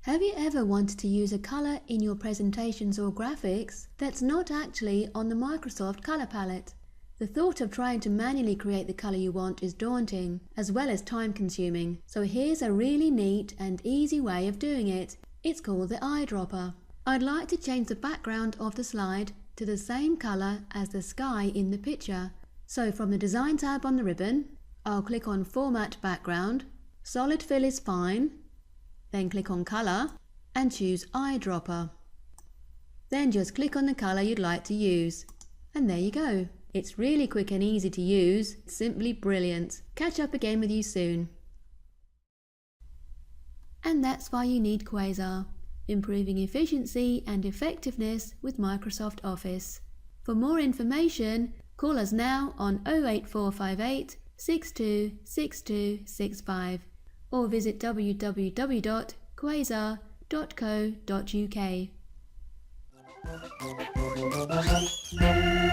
Have you ever wanted to use a color in your presentations or graphics that's not actually on the Microsoft color palette? The thought of trying to manually create the color you want is daunting, as well as time-consuming. So here's a really neat and easy way of doing it. It's called the eyedropper. I'd like to change the background of the slide to the same color as the sky in the picture. So from the Design tab on the ribbon, I'll click on Format Background. Solid fill is fine. Then click on Color and choose Eyedropper. Then just click on the color you'd like to use. And there you go. It's really quick and easy to use. It's simply brilliant. Catch up again with you soon. And that's why you need Quasar, improving efficiency and effectiveness with Microsoft Office. For more information, call us now on 08458 626265 or visit www.quasar.co.uk.